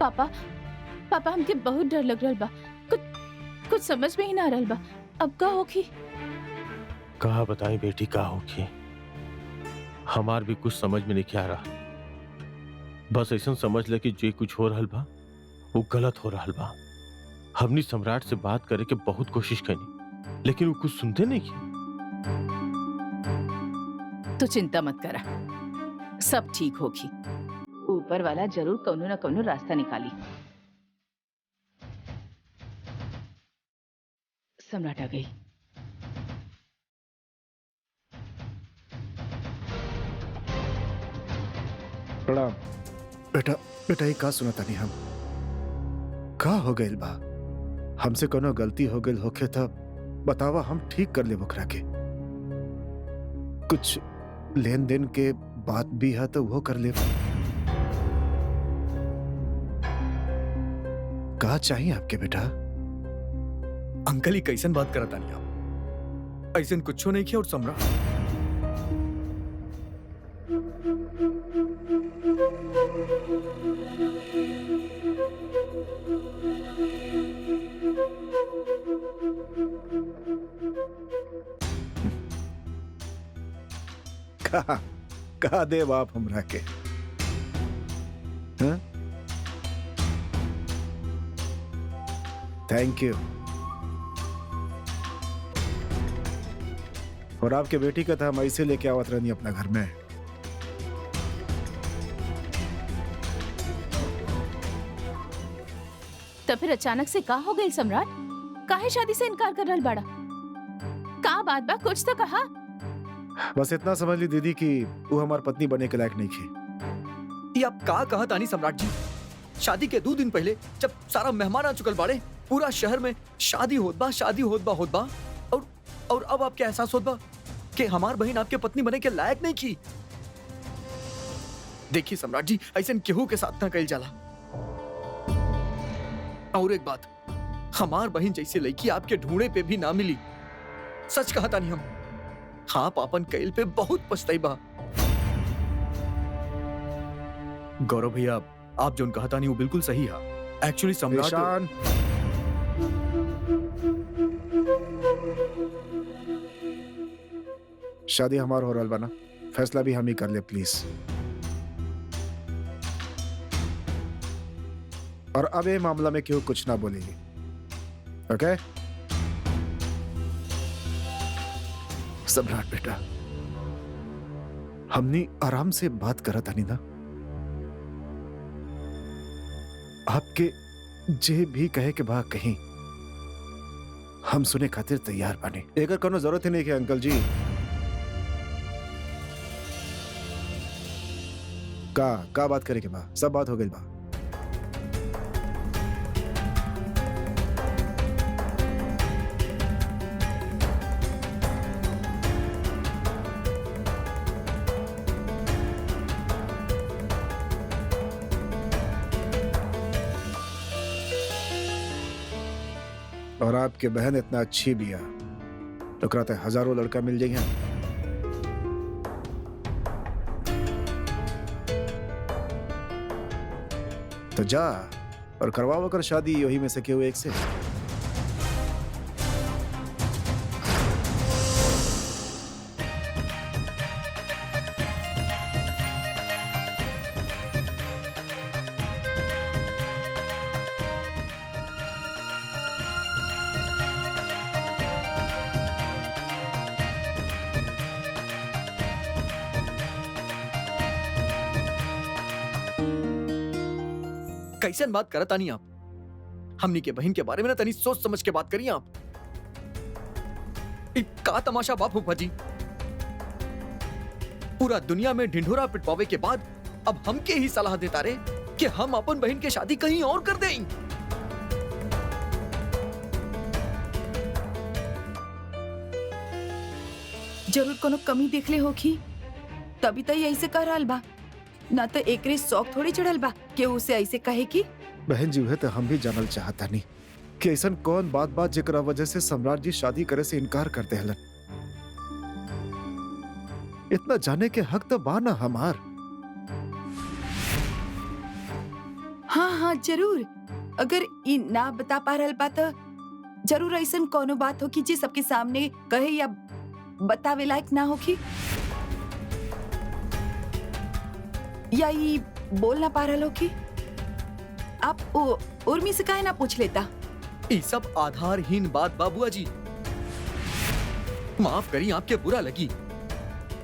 पापा पापा हमके बहुत डर लग रहल बा। कुछ कुछ समझ में ही ना आ रहल बा। अब का होगी? कहा बताई बेटी का होगी, हमार भी कुछ समझ में नहीं आ रहा। बस ऐसा समझ ले कि जे कुछ हो रहल बा वो गलत हो रहल बा। हमनी सम्राट से बात करे के बहुत कोशिश करी, लेकिन वो कुछ सुनते नहीं की। तो चिंता मत करा, सब ठीक होगी। ऊपर वाला जरूर कौनो न कौनो रास्ता निकाली। सम्राट आ गई। प्रणाम। बेटा बेटा ये का सुनता नहीं हम का हो गइल बा? हमसे कोनो गलती हो गइल होखे तब बतावा, हम ठीक कर ले ओकरा के। कुछ लेन देन के बात भी है तो वो कर ले। का चाहिए आपके बेटा? अंकल ही कैसन बात करता नहीं आप? ऐसन कुछ नहीं किया। और सम्राट कहा दे बाप हमरा के? Thank you. और आपके बेटी का था हम ऐसे लेके आवत रहनी अपना घर में। तो फिर अचानक से का हो गई सम्राट? काहे शादी से इनकार कर रहल बाड़ा? का बात बा, कुछ तो कहा। बस इतना समझ ली दीदी कि वो हमारी पत्नी बने के लायक नहीं थी। ये आप का कहा तानी सम्राट जी? शादी के 2 दिन पहले जब सारा मेहमान आ चुकल बाड़े, पूरा शहर में शादी होत बा और अब आपके एहसास होत बा कि हमार बहन आपके पत्नी बने के लायक नहीं की। देखिए सम्राट जी, ऐसा केहू के साथ ना कइल जाला। और एक बात, हमार बहन जैसे लड़की आपके ढूंढे पे भी ना मिली। सच कहा तानी हम, आप अपन कैल पे बहुत पछताइबा। गौरव भैया, आप जो कहा तानी वो बिल्कुल सही है। एक्चुअली सम्राट ईशान, शादी हमार हो रहल बा ना, फैसला भी हम ही कर ले प्लीज। और अब ये मामला में क्यों कुछ ना बोलेगी, ओके? सम्राट बेटा, हमने आराम से बात करा था ना। आपके जे भी कहे के बा कहीं, हम सुने खातिर तैयार बने। एकर कोनो जरूरत ही नहीं है अंकल जी। का बात करे के बा? सब बात हो गई बा। और आपके बहन इतना अच्छी भी है, तो कहते हजारों लड़का मिल जाएंगे। तो जा और करवाओ कर शादी यही में से केहू एक से। कैसे बात करत तानी आप? हमनी के बहन के बारे में ना तनी सोच समझ के बात करिए आप। का तमाशा बाप फूफा जी, पूरा दुनिया में ढिंढोरा पिटवावे के बाद अब हमके ही सलाह देता रे कि हम अपन बहन के शादी कहीं और कर दें। जरूर कोनो कमी देखले होखी, तभी तो ये ऐसे कह रहल बा। ना तो एकरे शौक थोड़ी चढ़ल बा कि उसे ऐसे कहे की। बहन जी है तो हम भी जानल चाहता नहीं कि ऐसा कौन बात जेकरा वजह से सम्राट जी शादी करे से इनकार करते हलन। इतना जाने के हक तो बा ना हमार। हाँ हाँ जरूर। अगर ई ना बता पा रहल बा त जरूर ऐसन कोनो बात होगी जे सबके सामने कहे या बतावे लायक ना होगी, या ई बोल ना पा रहल होगी। आप उर्मी से काहे ना पूछ लेता? ये सब आधारहीन बात बा बुआ जी। माफ करी आपके बुरा लगी,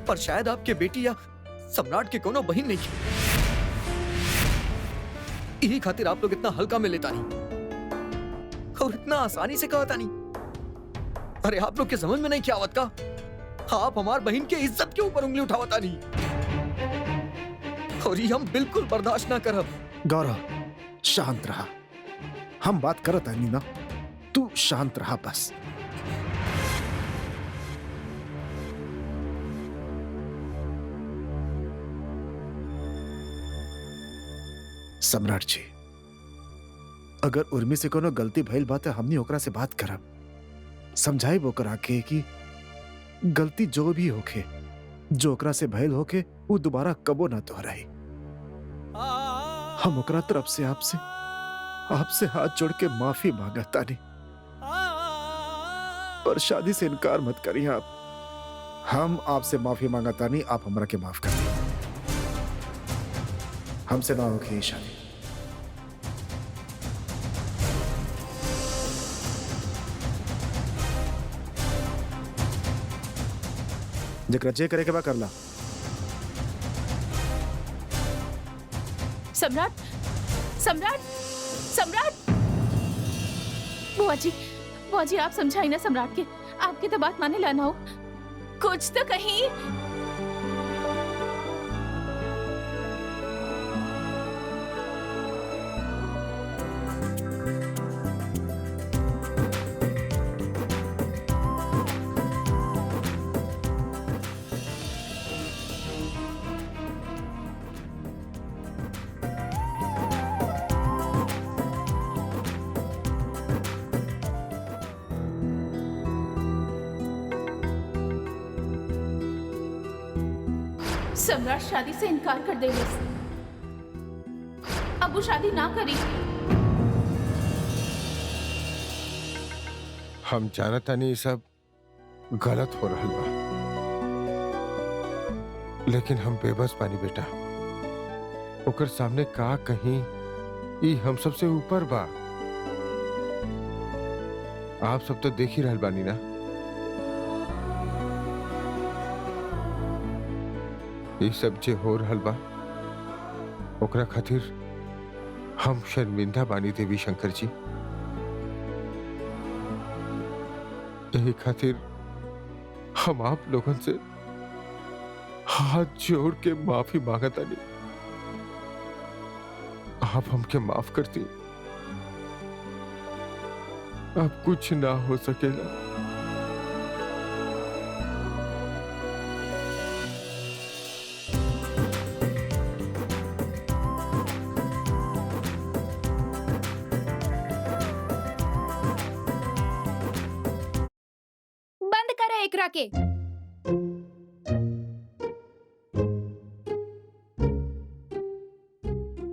पर शायद आपके बेटी या सम्राट के कोनो बहन नहीं थी। यही खातिर आप लोग इतना हल्का में लेता नहीं और इतना आसानी से कहता नहीं। अरे आप लोग के समझ में नहीं क्या आवत का? आप हमार बहन के इज्जत के ऊपर उंगली उठावता नहीं, और ये हम बिल्कुल बर्दाश्त ना करब। गौरव शांत रहा, हम बात करत आनी ना, तू शांत रहा बस। सम्राट जी, अगर उर्मी से कोनो गलती भइल बात है, हमनी ओकरा से बात करब, समझाइब ओकरा के कि गलती जो भी होखे, जो ओकरा से भइल होखे, वो दोबारा कबो ना दोहराई। हम ओकरा तरफ से आपसे हाथ जोड़ के माफी मांगतानी, पर शादी से इनकार मत करिए आप। हम आपसे माफी मांगतानी, आप हमरा के माफ कर दिए। हमसे ना होगी ये शादी। जकरा जे करे के बा करला। सम्राट, सम्राट, सम्राट! बुआ जी आप समझाई ना सम्राट के, आपकी तो बात माने लाना हो, कुछ तो कहीं। सम्राट शादी से इनकार कर देगा, अब वो शादी ना करी। हम जानता नहीं सब गलत हो रहा बा, लेकिन हम बेबस पानी बेटा। ओकर सामने का कहीं ई हम सबसे ऊपर बा। आप सब तो देख ही रहल बानी ना। ये सब जे हो रहल बा, ओकरा खातिर हम शर्मिंदा बानी देवी शंकर जी। यही खातिर हम आप लोगन से हाथ जोड़ के माफी मांगता नहीं। आप हमके माफ करती, अब कुछ ना हो सकेला। बंद करा एकरा के।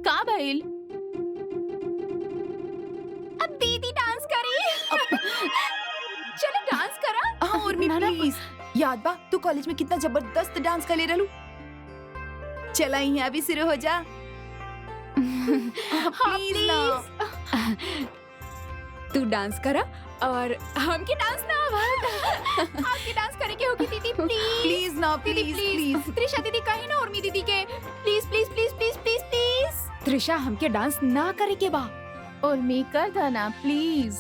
का भइल? अब दीदी डांस करी। चलो डांस करा। हाँ उर्मी प्लीज, याद बा तू कॉलेज में कितना जबरदस्त डांस कर ले रहलू। चला यहाँ भी शुरू हो जा। हाँ प्लीज ना। तू डांस करा और हमके डांस ना आवा। आपके डांस करे के होगी दीदी प्लीज। प्लीज ना, दीदी प्लीज प्लीज प्लीज। त्रिशा दीदी कही ना उर्मी दीदी के please please please please please please. Trisha हमके डांस ना करे के बा। उर्मी कर देना प्लीज,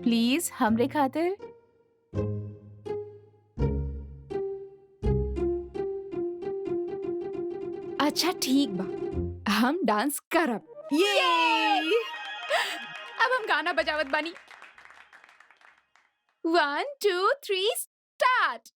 प्लीज हमरे खातिर। अच्छा ठीक बा, हम डांस करब। ये अब हम गाना बजावत बानी। 1 2 3 स्टार्ट।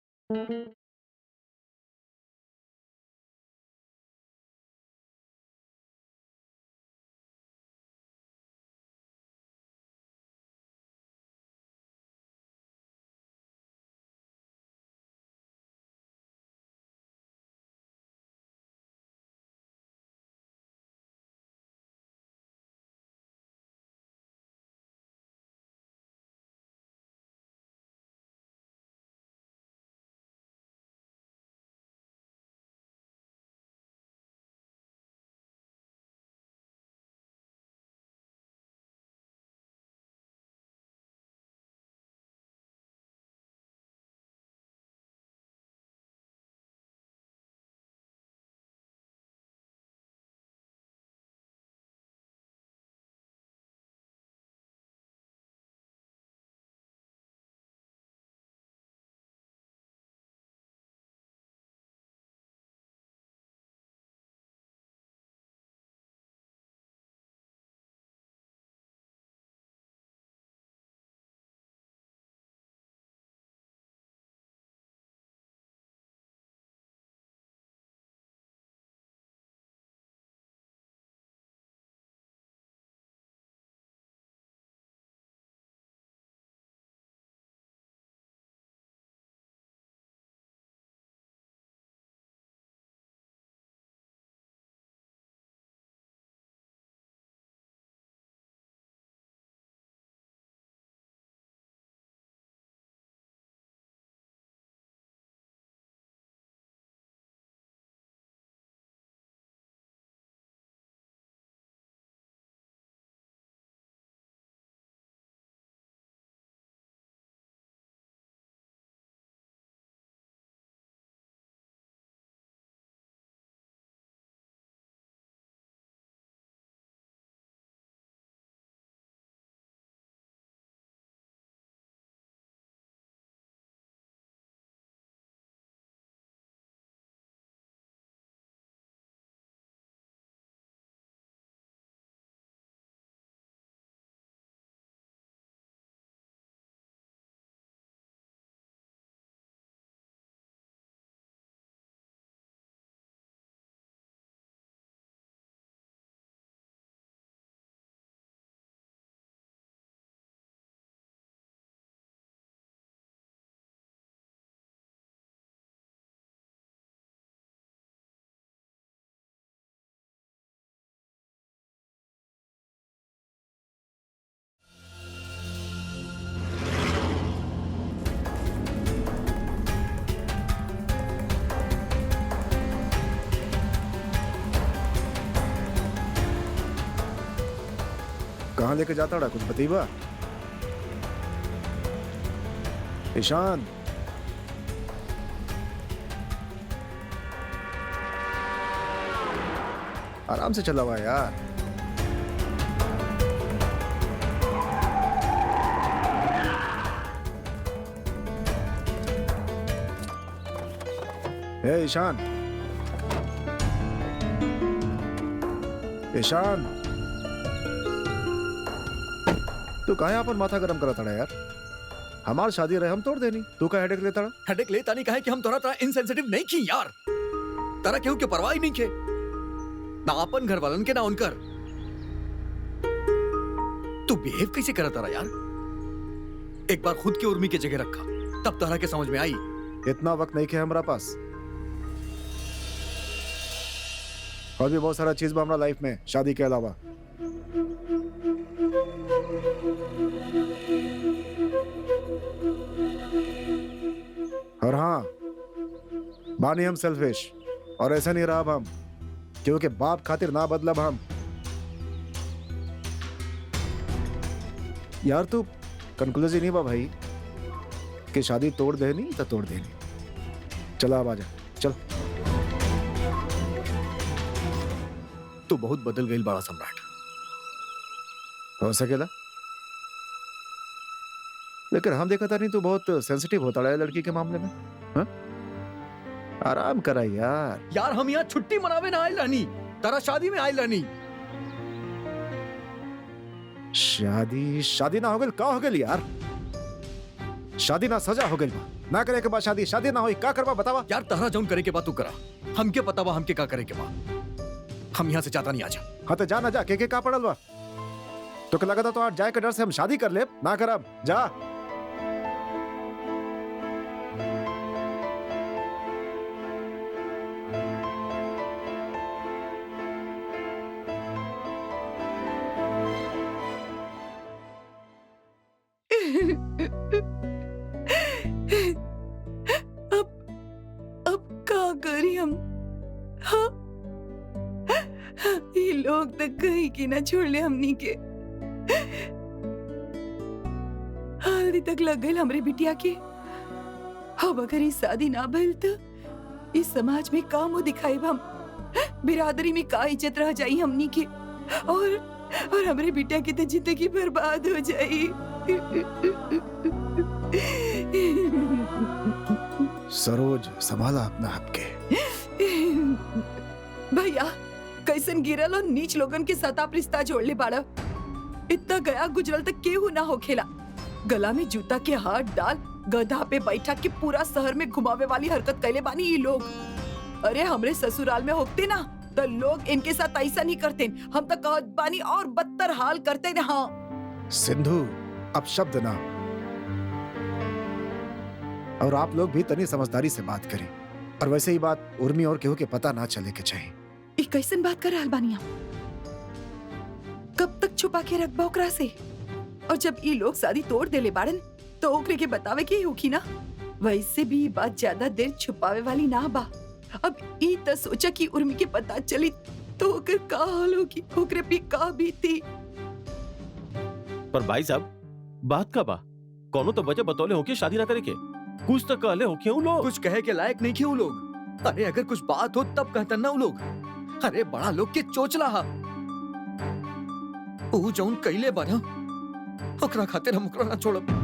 लेके जाता रहा कुछ बतीबा? ईशान, आराम से चला हुआ यार। ए ईशान, ईशान, तू कहाँ यहाँ पर माथा गरम करा था यार? हमार शादी रहे हम तोड़ देनी, तू का हेडेक लेता रहा? हेडेक लेता नहीं कहे कि हम तोरा इनसेंसिटिव नहीं की यार। तारा केहू के परवाह ही नहीं के, ना अपन घर वालन के ना उनकर। तू बिहेव कैसे करा तारा यार? एक बार खुद की उर्मी की जगह रखा, तब तारा के समझ में आई। इतना वक्त नहीं है हमारा पास। और भी बहुत सारा चीज बा हमारा लाइफ में शादी के अलावा। और हाँ, बानी हम सेल्फिश, और ऐसा नहीं रहा अब हम, क्योंकि बाप खातिर ना बदलब हम। यार तू कंक्लूजन नहीं बा भाई कि शादी तोड़ देनी तो तोड़ देनी। चला अब आजा, चल। तू बहुत बदल गई बड़ा सम्राट। हो सकेला, लेकिन हम देखा था नहीं तू बहुत सेंसिटिव होता रहा है लड़की के मामले में। हाँ? आराम करा यार। यार हम यहाँ छुट्टी मनावे ना आयल रहनी, तारा शादी में आयल रहनी। शादी ना हो गई का हो गई यार? शादी ना सजा हो गई ना करे के बाद शादी ना हुई का करवा बतावा? यार तारा जौन करे के बाद तू करा, हमके पता बा हमके का करे के बा। हम यहाँ से जाता नहीं, आजा। हाँ तो जा ना जा, के का पड़ल बा? तो क्या लगा था तो आज जाए के डर से हम शादी कर ले ना करब? जा। अब का करी हम? हाँ? ये लोग तक कहीं की ना छोड़ ले हमनी के। हल्दी तक लग गई हमरे बिटिया के। अब अगर ये शादी ना भइल तो इस समाज में का मुंह दिखाई हम? बिरादरी में का इज्जत रह जाई हमनी के, और हमरे बिटिया की तो जिंदगी बर्बाद हो जाई। सरोज, संभाला अपना आप के। भैया कैसन गिरल और नीच लोगन के साथ आप रिश्ता जोड़ ले बाड़ा। इतना गया गुजरल तक केहू ना हो खेला। गला में जूता के हाथ डाल गधा पे बैठा के पूरा शहर में घुमावे वाली हरकत कैले बानी ये लोग। अरे हमरे ससुराल में होते ना तो लोग इनके साथ ऐसा नहीं करते। हम तो कहत बानी और बदतर हाल करते ना। हाँ सिंधु, अब शब्द ना, और आप लोग भी तनी समझदारी से बात करें। और वैसे ही बात उर्मी और केहू के पता ना चले के चाहिए। ये कैसन बात कर रहल बानी आप? कब तक छुपा के रखबा ओकरा से? और जब ये लोग शादी तोड़ देले बाड़न तो ओकरे के बतावे के होखी ना। वैसे भी ये बात ज्यादा देर छुपावे वाली ना बा। अब ई त सोचा कि उर्मी के पता चली तो ओकर का हाल होगी, ओकरे पे का बीती। पर भाई साहब, बात का बा कोनो तो वजह बतौले हो कि शादी ना करे के? कुछ तो कहले हो क्यों लोग? कुछ कहे के लायक नहीं खे वो लोग। अरे अगर कुछ बात हो तब कहतन ना वो लोग। अरे बड़ा लोग के चोचला हा। ऊ जौन कैले बाना ओकरा खातिर हम ओकरा ना छोड़ब।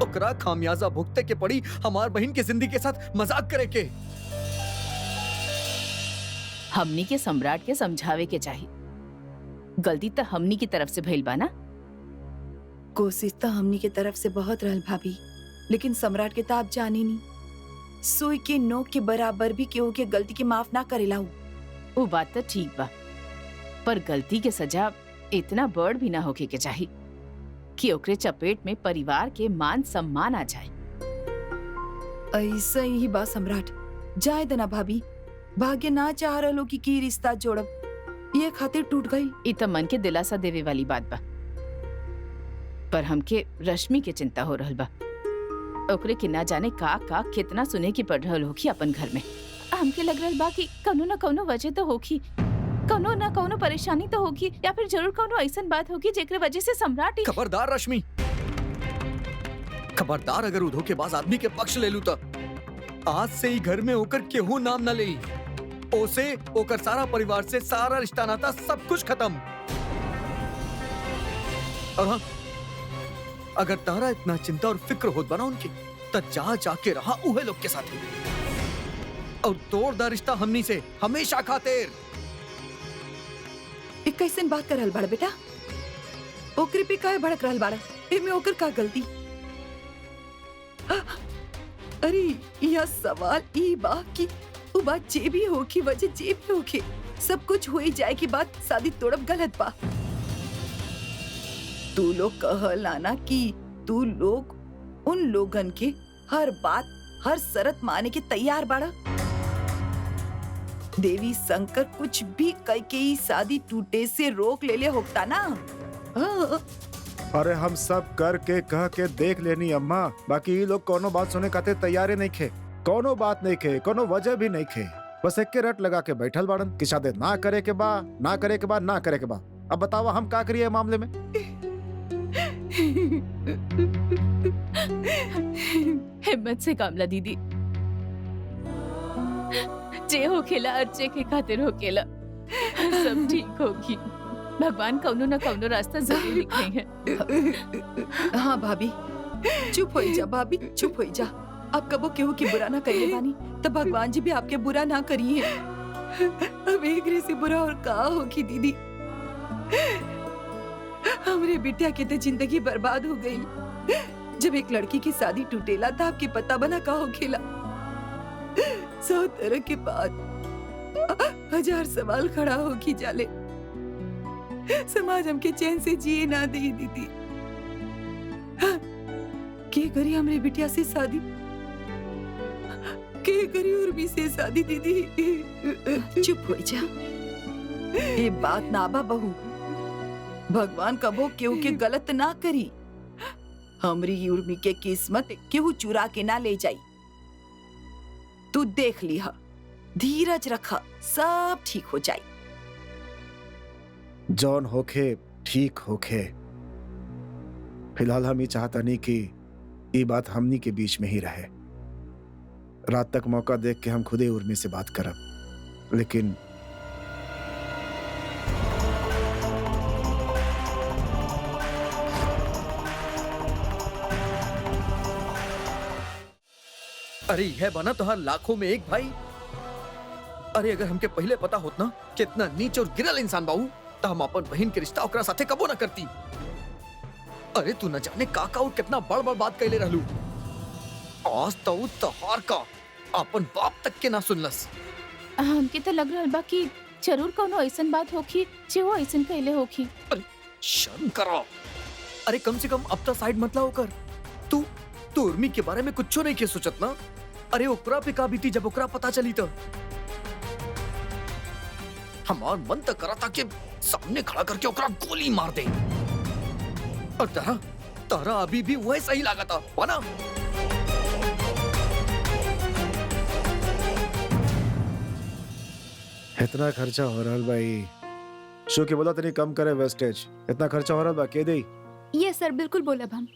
ओकरा खामियाजा भुगते के पड़ी हमार बहन के जिंदगी के साथ मजाक करे के। हमनी के सम्राट के समझावे के चाहिए। गलती तो हमनी की तरफ से भइल बा ना। कोशिश तो हमनी के तरफ से बहुत रहल भाभी, लेकिन सम्राट के तो आप जानी नहीं। सुई के नोक के बराबर भी केहू के गलती के माफ ना करेला। वो बात तो ठीक बा, पर गलती के सजा इतना बड़ भी ना होके के चाहिए कि ओकरे चपेट में परिवार के मान सम्मान आ जाए। ऐसा ही बा सम्राट। जाए देना भाभी, भाग्य ना चाह रहा लोग की रिश्ता जोड़ब, ये खातिर टूट गई। इ त मन के दिलासा देवे वाली बात बा, पर हमके रश्मि के चिंता हो रहल बा। ओकरे के ना जाने का कितना सुने की पड़ रहल होखी अपन घर में। हमके लग रहल बा कि कौनो न कौनो वजह तो होखी। कौनो ना कौनो परेशानी तो होगी या फिर जरूर कौनो ऐसन बात होगी जेकरे वजह से सम्राट खबरदार रश्मि, खबरदार अगर उ धोखेबाज आदमी के पक्ष ले लू तो आज से ही घर में होकर केहू नाम न ले, ओसे ओकर सारा परिवार से सारा रिश्ता नाता सब कुछ खत्म। और हाँ, अगर तारा इतना चिंता और फिक्र होत बना उनकी तो जा जाके रहा उहे लोग के साथ और तोड़ दा रिश्ता हमनी से हमेशा खातिर। एक कैसन बात कर रहल बाड़ा बेटा? ओकरे पे काहे भड़क रहल बाड़ा? एमे ओकर का गलती? अरे यह सवाल ई बा कि वो बात जे भी हो की वजह जे भी होके सब कुछ हो ही जाए की बात शादी तोड़ब गलत बा। तू लोग कहलाना कि तू लोग उन लोगन के हर बात हर शर्त माने के तैयार बाड़ा। देवी शंकर कुछ भी कह के ही शादी टूटे से रोक ले होता ना। हाँ। अरे हम सब करके कह के देख लेनी अम्मा, बाकी ये लोग कोनो बात सुने खाते तैयारे नहीं खे, कोनो बात नहीं खे, कोनो वजह भी नहीं खे, बस एक के रट लगा के बैठल बाड़न कि शादी ना करे के बा, ना करे के बा, ना करे के बा। अब बतावा हम का करिए मामले में? हिम्मत से कामला दीदी, जे हो खेला अर्चे के खातिर हो खेला, सब ठीक होगी। भगवान कौनो न कौनो रास्ता जरूर दिखाएंगे। हाँ भाभी, चुप हो जा भाभी, चुप हो जा। आप कबो केहू की बुरा ना करिए बानी, तब भगवान जी भी आपके बुरा ना करिए। अब एक से बुरा और का होगी दीदी? हमरे बिटिया के तो जिंदगी बर्बाद हो गई। जब एक लड़की की शादी टूटेला था आपके पता बना का हो खेला। 100 तरह के बाद 1000 सवाल खड़ा होगी जाले। समाज हमके चैन से जिए ना दे दीदी। के करी हमरे बिटिया से शादी? के करी उर्मी से शादी दीदी? चुप हो जा, ये बात ना बा बहू। भगवान कबो केहू के गलत ना करी। हमरी उर्मी के किस्मत केहू चुरा के ना ले जाई। तू देख लिहा, धीरज रखा, सब ठीक हो जाई। जॉन होखे ठीक होखे। फिलहाल हम ये चाहता नहीं कि ये बात हमनी के बीच में ही रहे। रात तक मौका देख के हम खुद ही उर्मी से बात करब, लेकिन अरे यह बना तो हर लाखों में एक भाई। अरे अगर हमके पहले पता होत ना कितना नीच और गिरल इंसान बाऊ, तो हम अपन बहन के रिश्ता ओकरा साथे कबो ना करती। अरे तू न जाने काका और कितना बड़ बड़ बात कहले रहलू। आज तो तहार का अपन बाप तक के ना सुनलस। हमके तो लग रहल बा कि जरूर कोनो ऐसन बात होखी जे वो ऐसन कहले होखी। अरे शर्म करो। अरे कम से कम अब तो साइड मत लाओ कर। तू उर्मी के बारे में कुछ नहीं के सोचत ना। अरे ओकरा पे का बीती जब ओकरा पता चली तो हमार मन तो करा था कि सामने खड़ा करके ओकरा गोली मार दे। और तारा अभी भी वही सही लगा था वाना? इतना खर्चा हो रहा भाई। शो के बोला तनी कम करे वेस्टेज। इतना खर्चा हो रहा बा के दे? ये सर बिल्कुल बोलब हम।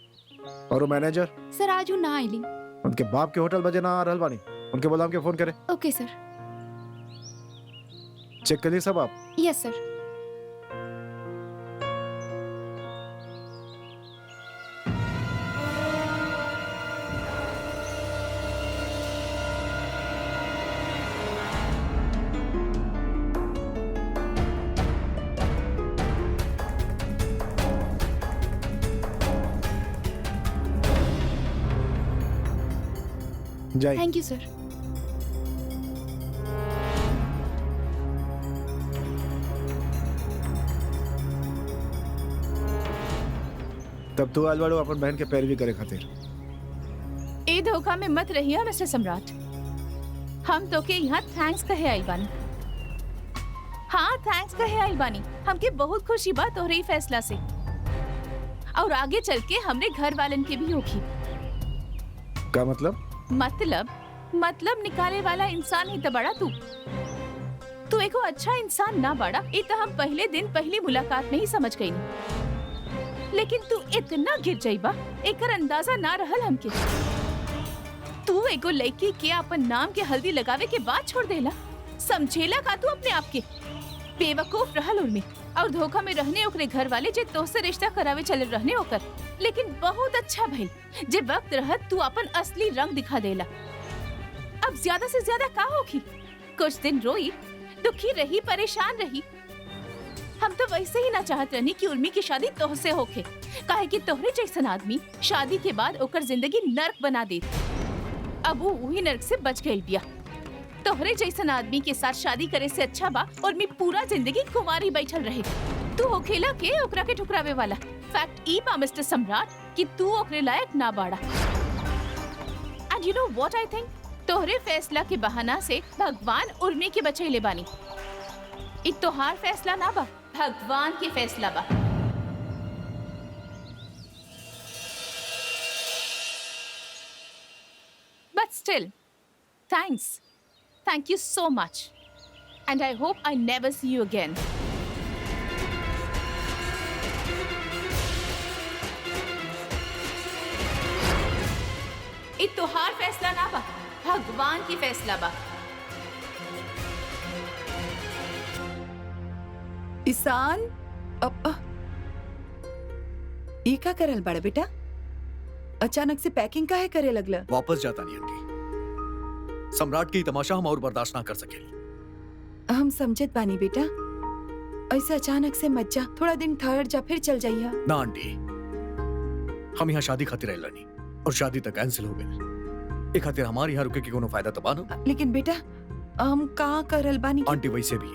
और वो मैनेजर सर आज वो ना आइली। उनके बाप के होटल बजे ना आ रहल बानी, उनके बोला हमके फोन करे। ओके सर। चेक कर लिए सब आप? यस सर। जाइए। थैंक यू सर। तब तू अलवाड़ो अपन बहन के पैरवी करे खातिर। ए धोखा में मत रहिए मिस्टर सम्राट। हम तो के यहाँ थैंक्स कहे आई बानी। हाँ थैंक्स कहे आई बानी। हमके बहुत खुशी बा तोहरे ही फैसला से, और आगे चल के हमरे घर वालन के भी होगी। का मतलब? मतलब निकाले वाला इंसान ही तो बड़ा तू। तू एको अच्छा इंसान ना बाड़ा, ये तो हम पहले दिन पहली मुलाकात में ही समझ गई। लेकिन तू इतना गिर जाइबा एकर अंदाजा ना रहल हमके। तू एगो लड़की के अपन नाम के हल्दी लगावे के बाद छोड़ देला, समझेला का तू अपने आप के? बेवकूफ रहल उर्मी, और धोखा में रहने ओकरे घर वाले जे तोहसे रिश्ता करावे चले रहने ओकर। लेकिन बहुत अच्छा भइल जे वक्त रहत तू अपन असली रंग दिखा देला। अब ज्यादा से ज्यादा का होगी? कुछ दिन रोई, दुखी रही, परेशान रही। हम तो वैसे ही ना चाहत रहनी कि उर्मी की शादी तोहसे होके, काहे कि तोहरे जैसन आदमी शादी के बाद ओकर जिंदगी नर्क बना देत। अब वो वही नर्क से बच गई बिया। तोहरे जैसन आदमी के साथ शादी करे से अच्छा बा उर्मी पूरा जिंदगी कुंवारी बैठल रहे। तू होखेला के ओकरा के ठुकरावे वाला। फैक्ट ई बा मिस्टर सम्राट कि तू ओकरे लायक ना बाड़ा। And you know what I think, तोहरे फैसला के बहाना से भगवान उर्मी के बचैले बानी। इ तोहार फैसला ना बा, भगवान के फैसला बा। But still, thanks. Thank you so much. And I hope I never see you again. इ तोहार फैसला ना बा, भगवान की फैसला बा। ईशान, ई का करल बड़ा बेटा? अचानक से पैकिंग काहे करे लगला? वापस जाता नहीं आंटी। सम्राट की तमाशा हम और बर्दाश्त ना कर सकेली। हम समझत बानी बेटा, ऐसे अचानक से मत जा, थोड़ा दिन ठहर जा फिर चल जाइया। ना आंटी, हम यहाँ शादी खातिर रहला नहीं और शादी तक कैंसिल हो गई। एक खातिर हमारे यहाँ रुके के कोनो फायदा तबा ना। लेकिन बेटा हम का करल बानी? आंटी वैसे भी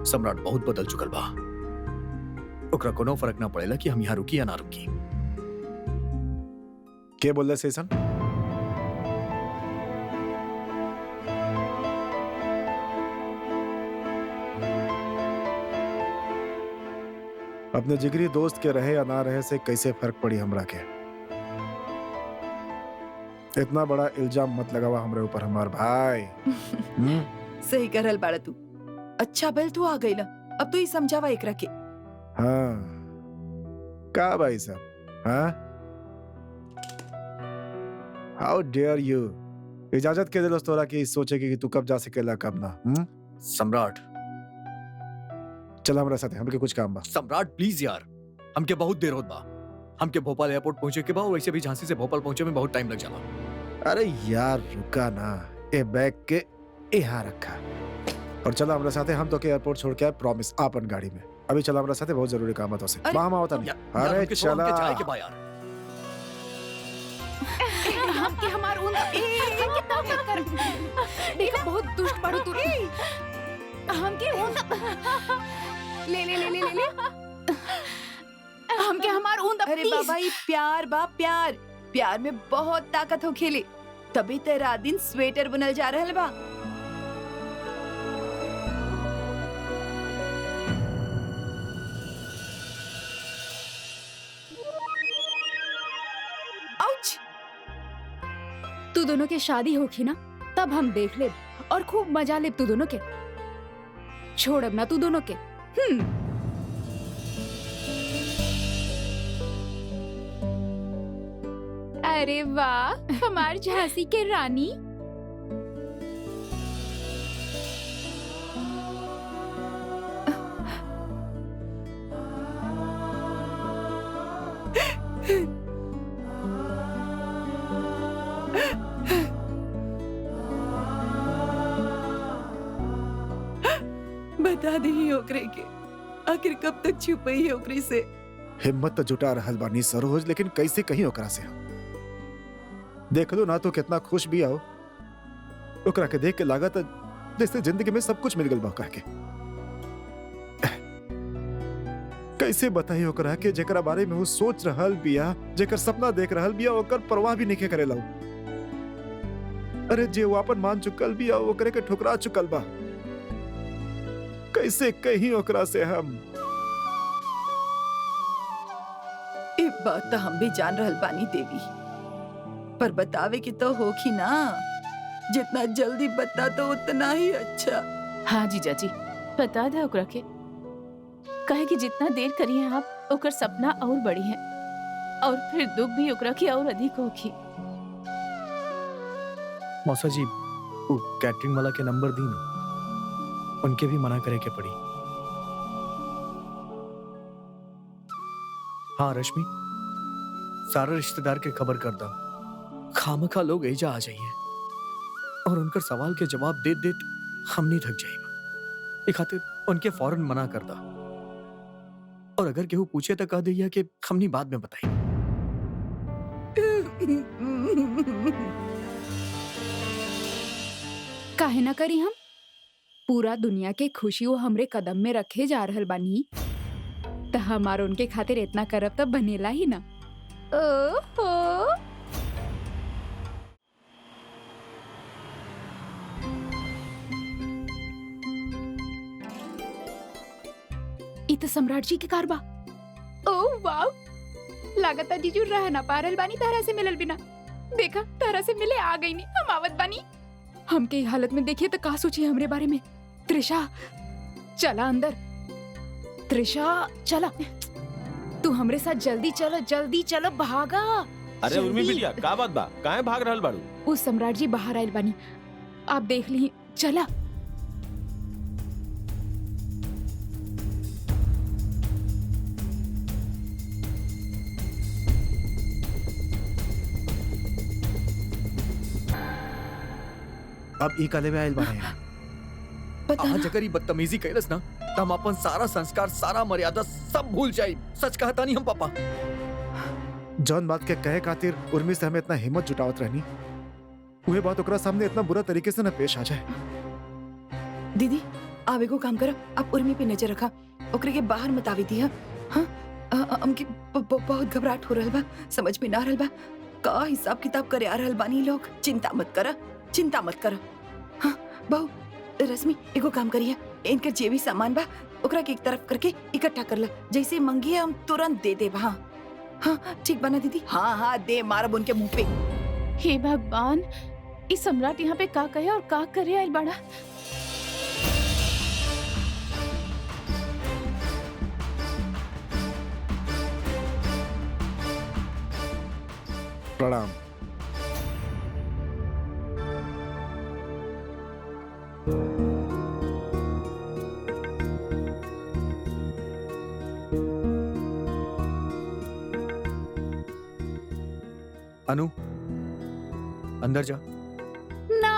सम्राट बहुत बदल चुकल बा। ओकरा कोनो फर्क ना पड़ेला कि हम यहाँ रुकी या ना रुकी। क्या बोल रहे सेसन? अपने जिगरी दोस्त के रहे या ना रहे से कैसे फर्क पड़ी हमरा के? इतना बड़ा इल्जाम मत लगावा हमरे ऊपर हमार भाई। सही करल बाड़ा तू। अच्छा भल तू आ गईला, अब तू ही समझावा एकरा के। हाँ का भाई साहब? हाँ हाउ डेयर यू, इजाजत के दिलस तोरा कि सोचे कि तू कब जा सकेला कब ना। सम्राट, चल हमरा साथे, हमके कुछ काम बा। सम्राट प्लीज यार, हमके बहुत देर होत बा। हमके भोपाल एयरपोर्ट पहुंचे के बा और वैसे भी झांसी से भोपाल पहुंचे में बहुत टाइम लग जाला। अरे यार रुका ना, ए बैग के यहाँ रखा और चला हमरा साथे। हम तो के एयरपोर्ट छोड़ के आए, प्रॉमिस, आपन गाड़ी में। अभी चला हमरा साथे, बहुत जरूरी काम है तो से। वहां होता नहीं। अरे चला जाए के बा यार। हमके हमार उन कितना क्या कर देखो बहुत दुष्ट पड़ो तू। हमके उन ले ले ले ले ले हमके हमार उन। अरे बाबा ये प्यार बा, प्यार प्यार में बहुत ताकत हो खेले, तभी तेरा दिन स्वेटर बुनल जा रहल बा। आउच! तू दोनों के शादी होगी ना, तब हम देख ले और खूब मजा ले तू दोनों के। छोड़ अब ना तू दोनों के। अरे वाह, हमार झांसी के रानी। बता दी ओकरे के, आखिर कब तक छुपई है ओकरे से? हिम्मत तो जुटा रहल बानी सरोज, लेकिन कैसे कहीं ओकरा से हम? देख लो ना तो कितना खुश भी आओ। ओकरा के देख के लागत जैसे जिंदगी में सब कुछ मिल गल बा ओकरा के। कैसे बताई ओकरा के जेकरा बारे में वो सोच रहल बिया, जेकर सपना देख रहल बिया, ओकर परवाह भी नहीं करेला। अरे जे वो अपन मान चुकल बिया, ओकरे के ठुकरा चुकल बा। कैसे कहीं ओकरा से हम? ये बात तो हम भी जान रहल बानी देवी, पर बतावे की तो होखी ना। जितना जल्दी बता तो उतना ही अच्छा। हाँ जीजा जी, बता दे ओकरा के कहे कि जितना देर करिए आप ओकर सपना और बड़ी है और फिर दुख भी ओकरा की और अधिक होगी। मौसा जी वो कैटरिंग वाला के नंबर दी ना, उनके भी मना करे के पड़ी। हाँ रश्मि, सारा रिश्तेदार के खबर कर दा, खामखा लोग एजा आ जाइए और उनकर सवाल के जवाब देत देत हम नहीं थक जाइबा। ए खातिर उनके फौरन मना कर दा, और अगर केहू पूछे तो कह दिया कि हमनी बाद में बताई। काहे ना करी हम? पूरा दुनिया के खुशी वो हमरे कदम में रखे जा रहल बानी, त हमार उनके खातिर इतना करब तब बनेला ही ना। ओहो। ई त सम्राट जी के कार बा। ओह वाव, लागता जीजू रह ना पा रहल बानी तारा से मिलल बिना। देखा तारा से मिले आ गई नी, हम आवत बानी। हमके ई हालत में देखिए तो का सोची हमरे बारे में। त्रिशा चला अंदर, त्रिशा चला, तू हमरे साथ जल्दी चलो भागा। अरे जल्दी। उर्मी बिटिया का बात बा, काहे भाग रहल बाड़ू? उस सम्राट जी बाहर आयल बानी, आप देख ली। चला। अब ई काले में आयल बाने। पता आज ना अगर ये बदतमीजी कैलस ना तो हम अपन सारा संस्कार, सारा मर्यादा सब भूल जाई। सच कहता नहीं हम पापा। जौन बात के कहे खातिर उर्मी से हमें इतना हिम्मत जुटावत रहनी, वही बात ओकरा सामने इतना बुरा तरीके से न पेश आ जाए। दीदी आप एगो काम करो, आप उर्मी पे नजर रखा, ओकरे के बाहर मत आवी दिया। हाँ हमके बहुत घबराहट हो रहल बा, समझ में ना रहल बा का हिसाब किताब करे आ रहल बानी लोग। चिंता मत करा। हाँ बहू रश्मि एगो काम करिए, इनकर जे भी सामान बा ओकरा के एक तरफ करके इकट्ठा कर ला, जैसे मंगी हम तुरंत दे देब। हाँ हाँ ठीक बना दीदी। हाँ दे, मारब उनके मुंह पे। हे भगवान, इस सम्राट यहाँ पे का कहे और का करे आइल बाड़ा। प्रणाम। अनु अंदर जा। ना,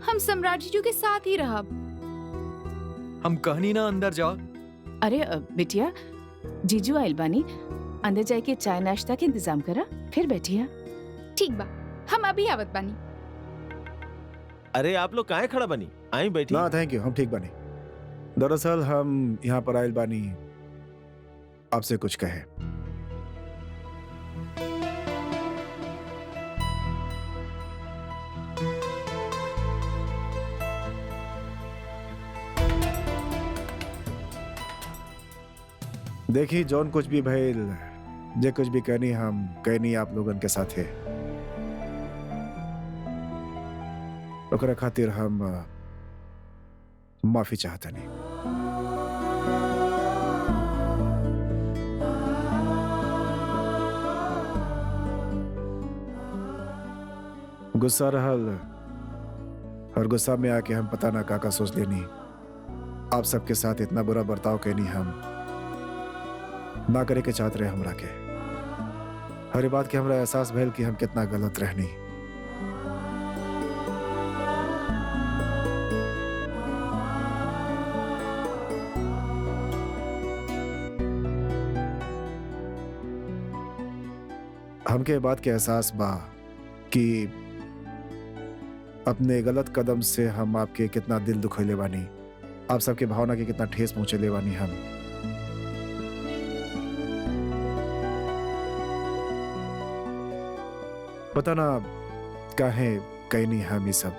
हम सम्राट जीजू के साथ ही रहब। हम कहनी ना अंदर जा। अरे बिटिया, जीजू आइल बानी, अंदर जाके चाय नाश्ता के इंतजाम करा, फिर बैठिया। ठीक बा, हम अभी आवत बानी। अरे आप लोग काहे खड़ा बनी, आई बैठी। ना थैंक यू, हम ठीक बने। दरअसल हम यहाँ पर आयल बानी आपसे कुछ कहे। देखी जौन कुछ भी भइल, जे कुछ भी कहनी हम कहनी आप लोगन के साथ है, ओकरा खातिर हम माफी चाहतनी। गुस्सा रहल और गुस्सा में आके हम पता ना का सोच लेनी। आप सबके साथ इतना बुरा बर्ताव कहनी हम ना करे के चाहत रहे हमरा के। हर बात के हमरा एहसास भइल कि हम कितना गलत रहनी। हमके बात के एहसास बा कि अपने गलत कदम से हम आपके कितना दिल दुखैले बानी, आप सबके भावना के कितना ठेस पहुंचेले बानी हम। पता ना काहे कहीं नहीं हम ये सब।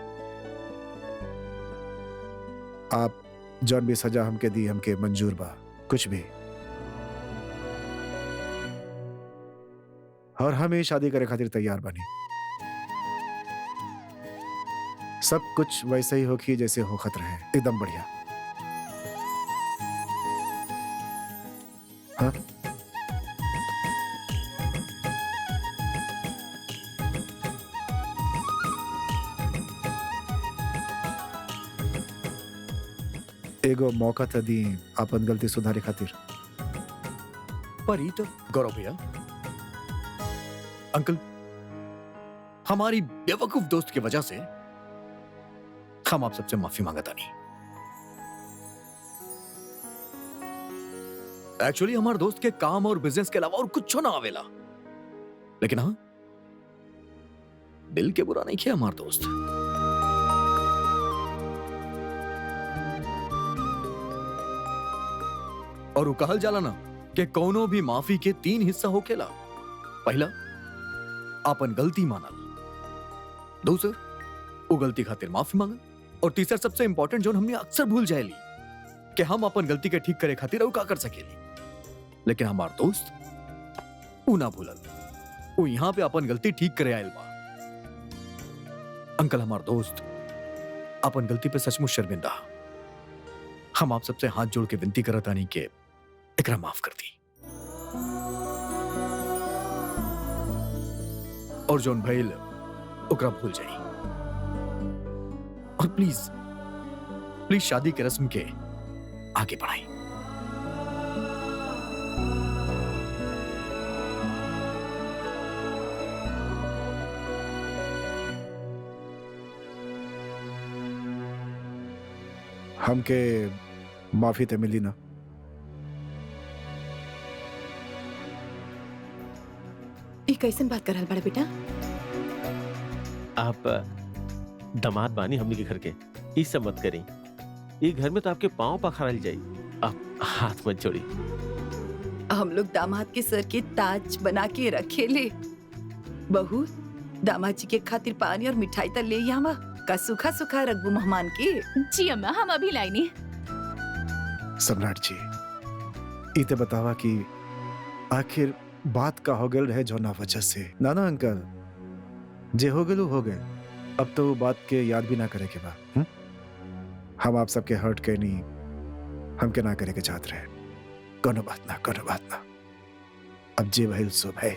आप जौन भी सजा हमके दी हमके मंजूर बा, कुछ भी। और हम ही शादी करे खातिर तैयार बनी। सब कुछ वैसे ही होखी जैसे होखत रहे, एकदम बढ़िया। एगो मौका तो दी अपन गलती सुधारे खातिर। पर ही तो गौरव भैया, अंकल, हमारी बेवकूफ दोस्त की वजह से हम आप सबसे माफी मांगता नहीं। एक्चुअली हमारे दोस्त के काम और बिजनेस के अलावा और कुछ ना आवेला, लेकिन हाँ, दिल के बुरा नहीं किया हमारा दोस्त। और वो कहल जाला ना कि कौनो भी माफी के 3 हिस्सा होकेला। पहला, आपन गलती मानल, दूसर, वो गलती खातिर माफी मांगल, और तीसर सबसे इंपॉर्टेंट जो हमने अक्सर भूल जाएली कि हम अपन गलती के ठीक करे खातिर और का कर सकेली। लेकिन हमार दोस्त ऊ ना भूलल, वो यहाँ पे अपन गलती ठीक करे आयल बा। अंकल, हमार दोस्त अपन गलती पे सचमुच शर्मिंदा। हम आप सबसे हाथ जोड़ के विनती करत आनी के एकरा माफ कर दी, और जोन भइल ओकरा भूल जाई। और प्लीज प्लीज शादी के रस्म के आगे बढ़ाई। हमके माफी ते मिली ना। ये कैसन बात कर रहल बड़ा बेटा? आप दामाद बानी हमनी के घर के, ई सब मत करी। ई घर में तो आपके पांव पखारल जाई, आप हाथ मत जोड़ी। हम लोग दामाद के सर के ताज बना के रखे ले। बहू, दामाद जी के खातिर पानी और मिठाई तो ले आवा, का सूखा सूखा रखबू मेहमान के। जी अम्मा, हम अभी लाइनी। सम्राट जी, इते बतावा कि आखिर बात का हो गल रहे जो ना वजह से। नाना अंकल, जे हो गल हो गए, अब तो बात के याद भी ना करे के बा। हम आप सबके हर्ट करनी हमके ना करे के चाहत रहे। कोनो बात ना, कोनो बात ना। अब जे भइल सो भइल।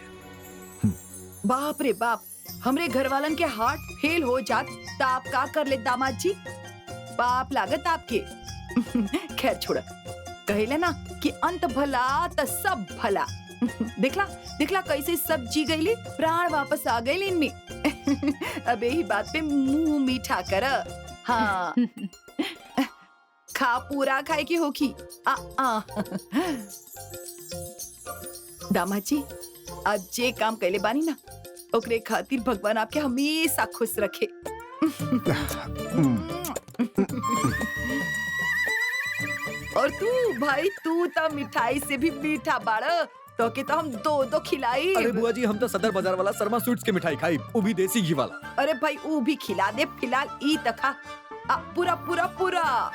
बाप रे बाप, हमरे घर वालन के हार्ट फेल हो जात तो आप का कर ले दामाद जी? पाप लागत आपके। खैर छोड़, कहेले ना कि अंत भला तो सब भला। देखला देखला कैसे सब जी गईली, प्राण वापस आ गए इनमें। अब यही बात पे मुंह मीठा कर। हाँ, खा पूरा खाए की होखी। दामाद जी, आज जे काम कैले बानी ना, ओकरे खातिर भगवान आपके हमेशा खुश रखे। और तू भाई, तू तो मिठाई से भी मीठा बाड़, तो के तो हम 2-2 खिलाई। अरे बुआ जी, हम तो सदर बाजार वाला शर्मा स्वीट्स के मिठाई खाई, वो भी देसी घी वाला। अरे भाई, वो भी खिला दे, फिलहाल ई तखा पूरा पूरा पूरा।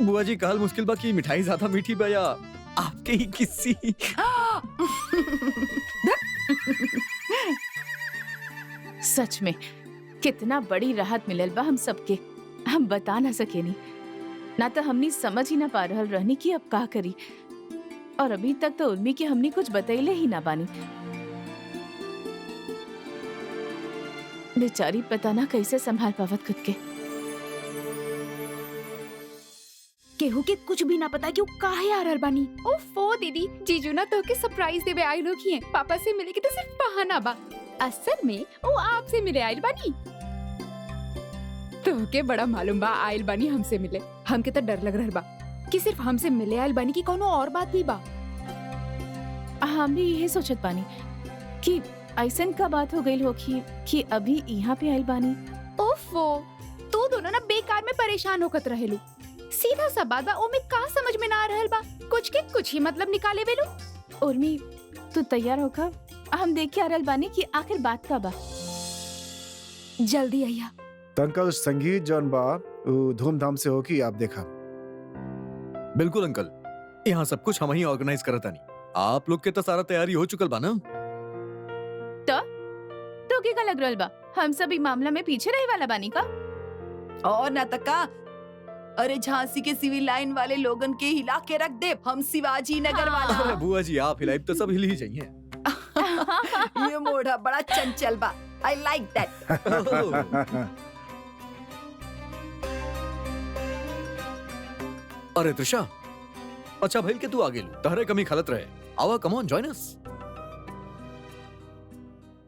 बुआ जी, कहल मुश्किल बा कि मिठाई ज्यादा मीठी बा या आपके ही किसी। सच में कितना बड़ी राहत मिलल बा हम सबके, हम बता ना सकेनी। ना तो हमनी समझ ही ना पा रहल रहनी कि अब का करी, और अभी तक तो उर्मी के हमनी कुछ बतैले ही ना बानी। बेचारी पता ना कैसे संभाल पावत खुद के। केहू के कुछ भी ना पता कि वो काहे आ रहल बानी। ओफो दीदी, जीजू ना तो के सरप्राइज देवे आइल होखी है। पापा से मिले के तो सिर्फ बहाना बा, असल में वो आपसे मिले आइल बानी। तो के बड़ा मालूम बा आइल बानी हमसे मिले। हमके तो डर लग रहल बा कि सिर्फ हमसे मिले आइल बानी की कोनो और बात भी बा। हम भी यही सोचत बानी कि ऐसन का बात हो गई होखी कि अभी यहाँ पे आइल बानी। ओफो, तो दोनों ना बेकार में परेशान होकत रहेलू। सीधा सा बात बा, ओमे का समझ में ना आ रहल बा, कुछ के कुछ ही मतलब निकाले वेलू। उर्मी, तू तैयार होकर हम देख के आ रहल बानी कि आखिर बात का बा। जल्दी आइया। अंकल, संगीत जौन बा धूमधाम से हो कि आप देखा। बिल्कुल अंकल, यहाँ सब कुछ हम ही ऑर्गेनाइज करता नहीं। आप लोग के तो सारा तैयारी हो चुकल बा ना। तो के का लग रहल बा, हम सब ई मामला में पीछे रहे वाला बानी का? और ना तका, अरे झांसी के सिविल लाइन वाले लोगन के हिला के रख दे, हम शिवाजी नगर वाला। अरे बुआ जी, आप हिलाइब तो सब हिल ही जाइए। ये मोढ़ा बड़ा चंचल बा, आई लाइक दैट। अरे त्रिशा, अच्छा भाई के तू आगे लू तहरे कमी खलत रहे। आवा कम ऑन जॉइन अस।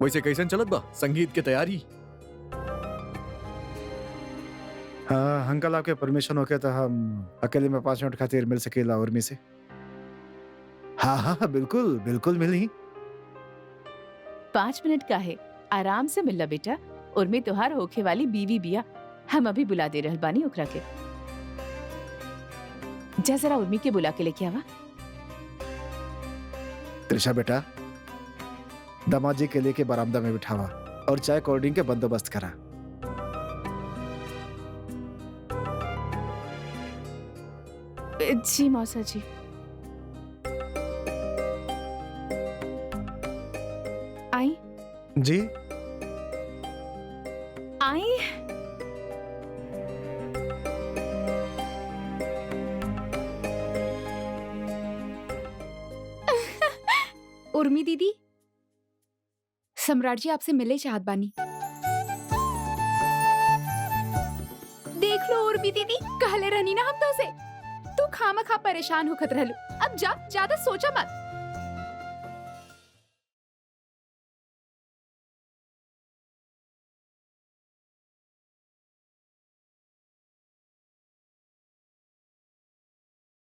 वैसे कैसन चलत बा संगीत की तैयारी? हाँ अंकल, आपके परमिशन हो के तो हम अकेले में 5 मिनट खातिर मिल सकेला उर्मी से? हाँ हाँ हाँ, बिल्कुल बिल्कुल मिली। 5 मिनट का है, आराम से मिलला बेटा। उर्मी तुहार होखे वाली बीवी बिया। हम अभी बुला दे रहल बानी ओकरा के। जा जरा उर्मी के बुला के लेके आवा। त्रिशा बेटा, दामाद जी के लेके बरामदा में बिठावा और चाय कोल्ड ड्रिंक के बंदोबस्त करा। जी मौसा जी। आई जी आई। उर्मी दीदी, सम्राट जी आपसे मिले चाहत बानी। देख लो उर्मी दीदी, कहले रहनी ना हम तो से तू खामखा परेशान होखत रहलू। अब जा, ज्यादा सोचा मत।